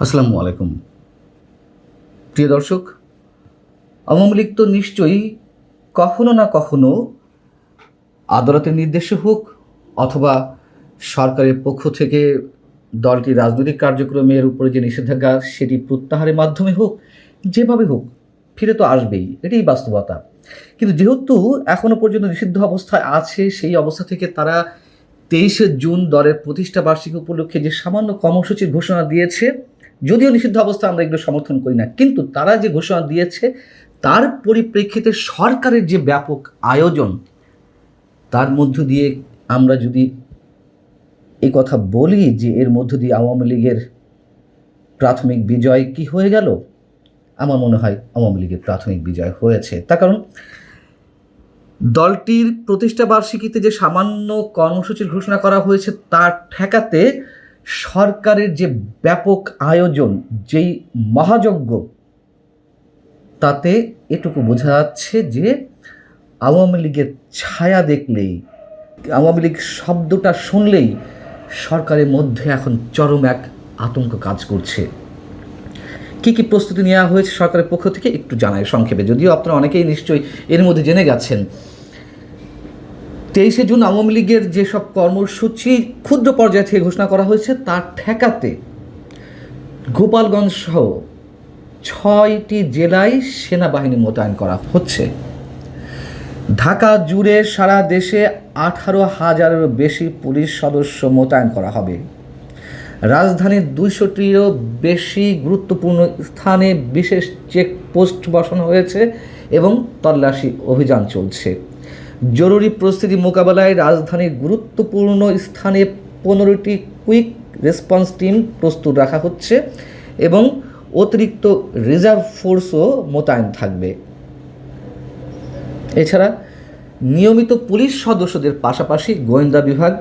আসসালামু আলাইকুম প্রিয় দর্শক। আওয়ামী লীগ তো নিশ্চয়ই কখনো না কখনো আদালতের নির্দেশে হোক অথবা সরকারের পক্ষ থেকে দলটি রাজনৈতিক কার্যক্রমের উপরে যে নিষেধাজ্ঞা সেটি প্রত্যাহারের মাধ্যমে হোক, যেভাবে হোক ফিরে তো আসবেই, এটাই বাস্তবতা। কিন্তু যেহেতু এখনো পর্যন্ত নিষিদ্ধ অবস্থায় আছে, সেই অবস্থা থেকে তারা 23শে জুন দলের প্রতিষ্ঠা বার্ষিকী উপলক্ষে যে সামান্য কর্মসূচির ঘোষণা দিয়েছে, যদিও নিষিদ্ধ অবস্থা আমরা এগুলো সমর্থন করি না, কিন্তু তারা যে ঘোষণা দিয়েছে তার পরিপ্রেক্ষিতে সরকারের যে ব্যাপক আয়োজন, তার মধ্য দিয়ে আমরা যদি এই কথা বলি যে এর মধ্য দিয়ে আওয়ামী লীগের প্রাথমিক বিজয় কি হয়ে গেল, আমার মনে হয় আওয়ামী লীগের প্রাথমিক বিজয় হয়েছে। তার কারণ দলটির প্রতিষ্ঠা বার্ষিকীতে যে সামান্য কর্মসূচির ঘোষণা করা হয়েছে তার ঠেকাতে সরকারের যে ব্যাপক আয়োজন, যেই মহাযজ্ঞ, তাতে এটুকু বোঝা যাচ্ছে যে আওয়ামী লীগের ছায়া দেখলেই, আওয়ামী লীগ শব্দটা শুনলেই সরকারের মধ্যে এখন চরম এক আতঙ্ক কাজ করছে। কী কী প্রস্তুতি নেওয়া হয়েছে সরকারের পক্ষ থেকে একটু জানাই সংক্ষেপে, যদিও আপনারা অনেকেই নিশ্চয়ই এর মধ্যে জেনে গেছেন। 23শে জুন আওয়ামী লীগের যেসব কর্মসূচি ক্ষুদ্র পর্যায় থেকে ঘোষণা করা হয়েছে তার ঠেকাতে গোপালগঞ্জ সহ 6টি জেলায় সেনাবাহিনী মোতায়েন করা হচ্ছে। ঢাকা জুড়ে সারা দেশে 18,000-এরও বেশি পুলিশ সদস্য মোতায়েন করা হবে। রাজধানীর 200টিরও বেশি গুরুত্বপূর্ণ স্থানে বিশেষ চেকপোস্ট বসানো হয়েছে এবং তল্লাশি অভিযান চলছে। জরুরি পরিস্থিতি মোকাবেলায় রাজধানীর গুরুত্বপূর্ণ স্থানে 15টি কুইক রেসপন্স টিম প্রস্তুত রাখা হচ্ছে এবং অতিরিক্ত রিজার্ভ ফোর্সও মোতায়েন থাকবে। এছাড়া নিয়মিত পুলিশ সদস্যদের পাশাপাশি গোয়েন্দা বিভাগ,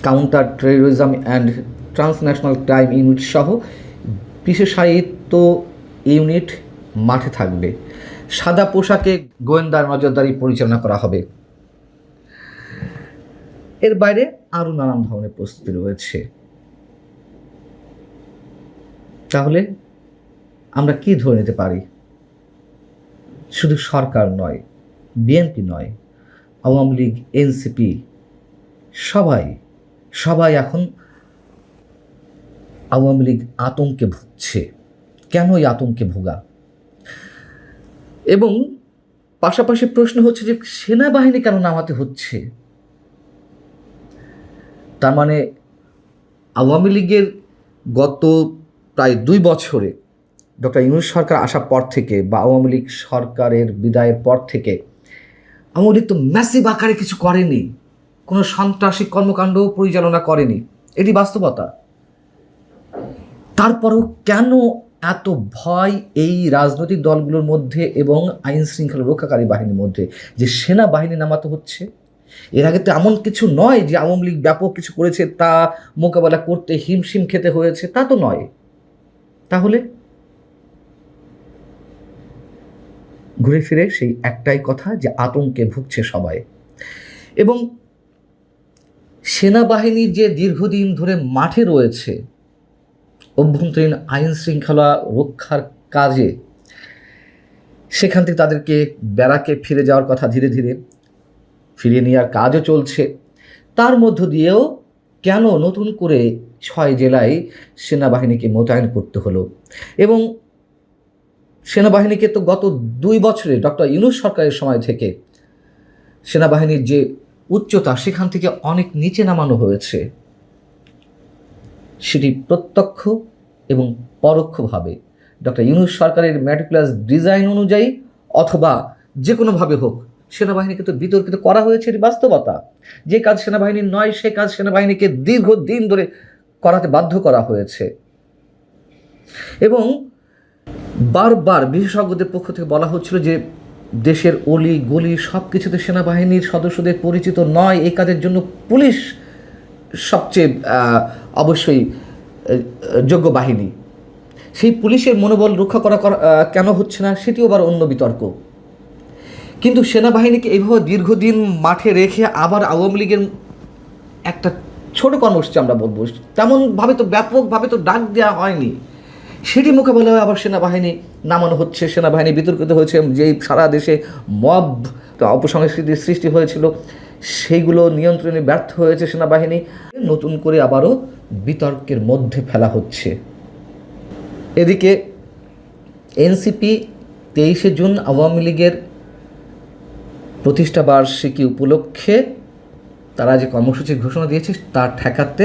counter terrorism and transnational crime unit সহ বিশেষায়িত ইউনিট মাঠে থাকবে। সাদা পোশাকে গোয়েন্দা নজরদারি পরিচালনা করা হবে। এর বাইরে আরও নানান ধরনের প্রস্তুতি রয়েছে। তাহলে আমরা কি ধরে নিতে পারি? শুধু সরকার নয়, বিএনপি নয়, আওয়ামী লীগ, এনসিপি, সবাই এখন আওয়ামী লীগ আতঙ্কে ভুগছে। কেন এই আতঙ্কে ভোগা? এবং পাশাপাশি প্রশ্ন হচ্ছে যে সেনাবাহিনী কেন নামাতে হচ্ছে? তার মানে আওয়ামী লীগের গত প্রায় 2 বছরে ডক্টর ইউনূস সরকার আসার পর থেকে বা আওয়ামী লীগ সরকারের বিদায়ের পর থেকে আওয়ামী লীগ তো ম্যাসিভ আকারে কিছু করেনি, কোনো সন্ত্রাসী কর্মকাণ্ডও পরিচালনা করেনি, এটি বাস্তবতা। তারপরেও কেন এত ভয় এই রাজনৈতিক দলগুলোর মধ্যে এবং আইন শৃঙ্খলা রক্ষাকারী বাহিনীর মধ্যে যে সেনাবাহিনী নামাতে হচ্ছে? এর আগে তো এমন কিছু নয় যে আওয়ামী লীগ ব্যাপক কিছু করেছে, তা মোকাবেলা করতে হিমশিম খেতে হয়েছে, তা তো নয়। তাহলে ঘুরে ফিরে সেই একটাই কথা যে আতঙ্কে ভুগছে সবাই। এবং সেনাবাহিনী যে দীর্ঘদিন ধরে মাঠে রয়েছে অভ্যন্তরীণ আইন শৃঙ্খলা রক্ষার কাজে, সেখান থেকে তাদেরকে ব্যারাকে ফিরে যাওয়ার কথা ধীরে ধীরে ফিরিয়ে নেওয়ার কাজও চলছে। তার মধ্য দিয়েও কেন নতুন করে 6 জেলায় সেনাবাহিনীকে মোতায়েন করতে হলো? এবং সেনাবাহিনীকে তো গত 2 বছরে ডক্টর ইউনূস সরকারের সময় থেকে সেনাবাহিনীর যে উচ্চতা সেখান থেকে অনেক নিচে নামানো হয়েছে। সেটি প্রত্যক্ষ এবং পরোক্ষভাবে ডক্টর ইউনূস সরকারের ম্যাটিকুলাস ডিজাইন অনুযায়ী অথবা যে কোনোভাবে হোক সেনাবাহিনীকে তো বিতর্কিত করা হয়েছে, এটি বাস্তবতা। যে কাজ সেনাবাহিনীর নয় সে কাজ সেনাবাহিনীকে দীর্ঘদিন ধরে করাতে বাধ্য করা হয়েছে। এবং বারবার বিশেষজ্ঞদের পক্ষ থেকে বলা হচ্ছিল যে দেশের অলি গলি সব কিছুতে সেনাবাহিনীর সদস্যদের পরিচিত নয়, এই কাজের জন্য পুলিশ সবচেয়ে অবশ্যই যোগ্য বাহিনী। সেই পুলিশের মনোবল রক্ষা করা কেন হচ্ছে না সেটিও আবার অন্য বিতর্ক। কিন্তু সেনাবাহিনীকে এইভাবে দীর্ঘদিন মাঠে রেখে আবার আওয়ামী লীগের একটা ছোট কর্মসূচি আমরা বলবো, তেমনভাবে তো ব্যাপকভাবে তো ডাক দেওয়া হয়নি। সেটি মোকাবেলায় আবার সেনাবাহিনী নামানো হচ্ছে, সেনাবাহিনী বিতর্কিত হয়েছে, যেই সারা দেশে মব অপসংস্কৃতির সৃষ্টি হয়েছিল সেইগুলো নিয়ন্ত্রণে ব্যর্থ হয়েছে সেনাবাহিনী, নতুন করে আবারও বিতর্কের মধ্যে ফেলা হচ্ছে। এদিকে এনসিপি 23শে জুন আওয়ামী লীগের প্রতিষ্ঠা বার্ষিকী উপলক্ষে তারা যে কর্মসূচির ঘোষণা দিয়েছে তার ঠেকাতে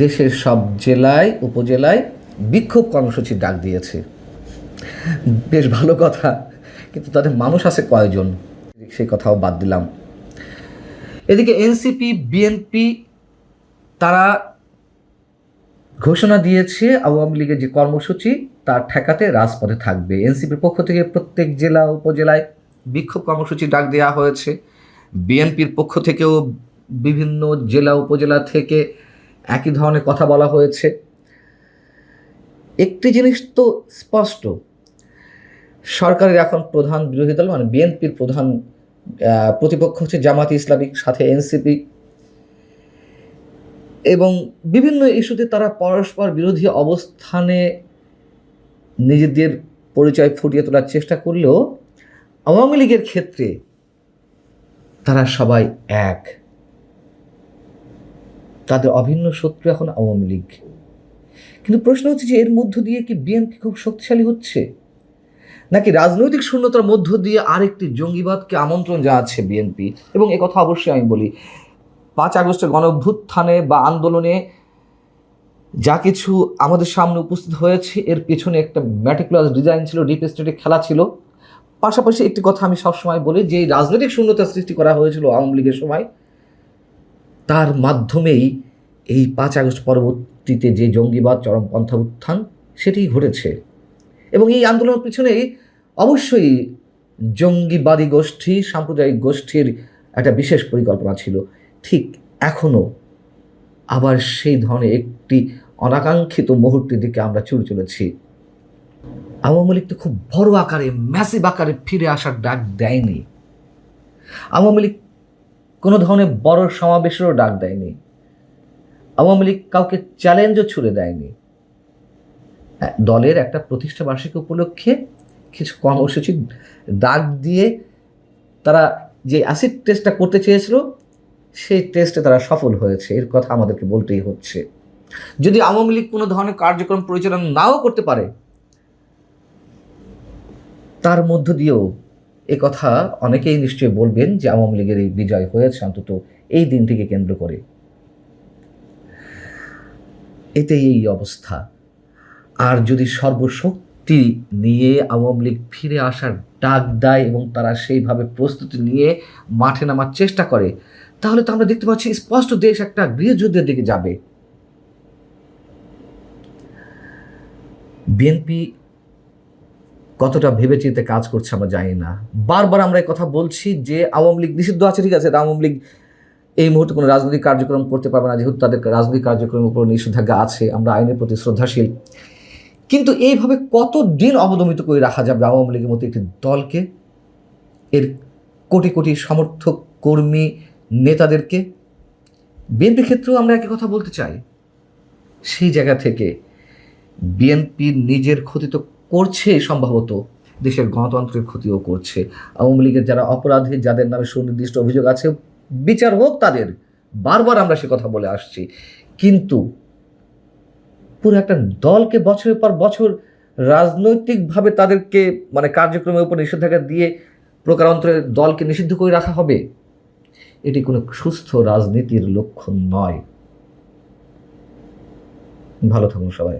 দেশের সব জেলায় উপজেলায় বিক্ষোভ কর্মসূচির ডাক দিয়েছে। বেশ ভালো কথা, কিন্তু তাদের মানুষ আছে কয়জন, সেই কথাও বাদ দিলাম। এদিকে এনসিপি বিএনপি তারা ঘোষণা দিয়েছে আওয়ামী লীগের যে কর্মসূচি তার ঠেকাতে রাজপথে থাকবে। এনসিপির পক্ষ থেকে প্রত্যেক জেলা উপজেলায় বিক্ষোভ কর্মসূচি ডাক দেওয়া হয়েছে। বিএনপির পক্ষ থেকেও বিভিন্ন জেলা উপজেলা থেকে একই ধরনের কথা বলা হয়েছে। একটি জিনিস তো স্পষ্ট, সরকারের এখন প্রধান বিরোধী দল মানে বিএনপির প্রধান প্রতিপক্ষ হচ্ছে জামায়াতে ইসলামী, সাথে এনসিপি, এবং বিভিন্ন ইস্যুতে তারা পরস্পর বিরোধী অবস্থানে নিজেদের পরিচয় ফুটিয়ে তোলার চেষ্টা করলেও আওয়ামী লীগের ক্ষেত্রে তারা সবাই এক। তাদের অভিন্ন শত্রু এখন আওয়ামী লীগ। কিন্তু প্রশ্ন হচ্ছে যে এর মধ্য দিয়ে কি বিএনপি খুব শক্তিশালী হচ্ছে, নাকি রাজনৈতিক শূন্যতার মধ্য দিয়ে আরেকটি জঙ্গিবাদকে আমন্ত্রণ জানাচ্ছে বিএনপি? এবং একথা অবশ্যই আমি বলি, 5 আগস্টের গণঅভ্যুত্থানে বা আন্দোলনে যা কিছু আমাদের সামনে উপস্থিত হয়েছে এর পেছনে একটা ম্যাটিকুলাস ডিজাইন ছিল, ডিপ স্টেটের খেলা ছিল। পাশাপাশি একটি কথা আমি সবসময় বলি, যে রাজনৈতিক শূন্যতা সৃষ্টি করা হয়েছিল আওয়ামী লীগের সময়, তার মাধ্যমেই এই 5 আগস্ট পরবর্তীতে যে জঙ্গিবাদ চরমপন্থা উত্থান সেটি ঘটেছে। এবং এই আন্দোলনের পিছনেই অবশ্যই জঙ্গিবাদী গোষ্ঠী, সাম্প্রদায়িক গোষ্ঠীর একটা বিশেষ পরিকল্পনা ছিল। ঠিক এখনও আবার সেই ধরনের একটি অনাকাঙ্ক্ষিত মুহূর্তের দিকে আমরা ছুটে চলেছি। আওয়ামী লীগ তো খুব বড় আকারে, ম্যাসিভ আকারে ফিরে আসার ডাক দেয়নি। আওয়ামী লীগ কোনো ধরনের বড় সমাবেশেরও ডাক দেয়নি। আওয়ামী লীগ কাউকে চ্যালেঞ্জও ছুড়ে দেয়নি। দলের একটা প্রতিষ্ঠা বার্ষিকী উপলক্ষে কিছু কর্মসূচি ডাক দিয়ে তারা যে অ্যাসিড টেস্টটা করতে চেয়েছিল সেই টেস্টে তারা সফল হয়েছে, এর কথা আমাদেরকে বলতেই হচ্ছে। যদি আওয়ামী লীগ কোনো ধরনের কার্যক্রম পরিচালনা নাও করতে পারে, তার মধ্য দিয়েও এ কথা অনেকেই নিশ্চয়ই বলবেন যে আওয়ামী লীগের এই বিজয় হয়েছে অন্তত এই দিনটিকে কেন্দ্র করে। এতেই এই অবস্থা। আর যদি সর্বশক্তি নিয়ে আওয়ামী লীগ ফিরে আসার ডাক দেয় এবং তারা সেইভাবে প্রস্তুতি নিয়ে মাঠে নামার চেষ্টা করে, তাহলে তো আমরা দেখতে পাচ্ছি স্পষ্ট দেশ একটা গৃহযুদ্ধের দিকে যাবে। বিএনপি কতটা ভেবেচিন্তে কাজ করছে আমরা জানি না। বারবার আমরা এই কথা বলছি যে আওয়ামী লীগ নিষিদ্ধ আছে, ঠিক আছে, আওয়ামী লীগ এই মুহূর্তে কোনো রাজনৈতিক কার্যক্রম করতে পারবে না, যেহেতু তাদের রাজনৈতিক কার্যক্রমের উপর নিষেধাজ্ঞা আছে। আমরা আইনের প্রতি শ্রদ্ধাশীল, কিন্তু এইভাবে কতদিন অবদমিত করে রাখা যাবে আওয়ামী লীগের মতো একটি দলকে, এর কোটি কোটি সমর্থক কর্মী নেতাদেরকে? বিএনপির ক্ষেত্রেও আমরা একই কথা বলতে চাই। সেই জায়গা থেকে বিএনপি নিজের ক্ষতি তো করছে, সম্ভবত দেশের গণতন্ত্রের ক্ষতিও করছে। আওয়ামী লীগের যারা অপরাধী, যাদের নামে সুনির্দিষ্ট অভিযোগ আছে, বিচার হোক তাদের, বারবার আমরা সে কথা বলে আসছি। কিন্তু পুরো একটা দলকে বছরের পর বছর রাজনৈতিকভাবে তাদেরকে মানে কার্যক্রমের উপর নিষেধাজ্ঞা দিয়ে প্রকারান্তরে দলকে নিষিদ্ধ করে রাখা হবে, এটি কোনো সুস্থ রাজনীতির লক্ষণ নয়। ভালো থাকুন সবাই।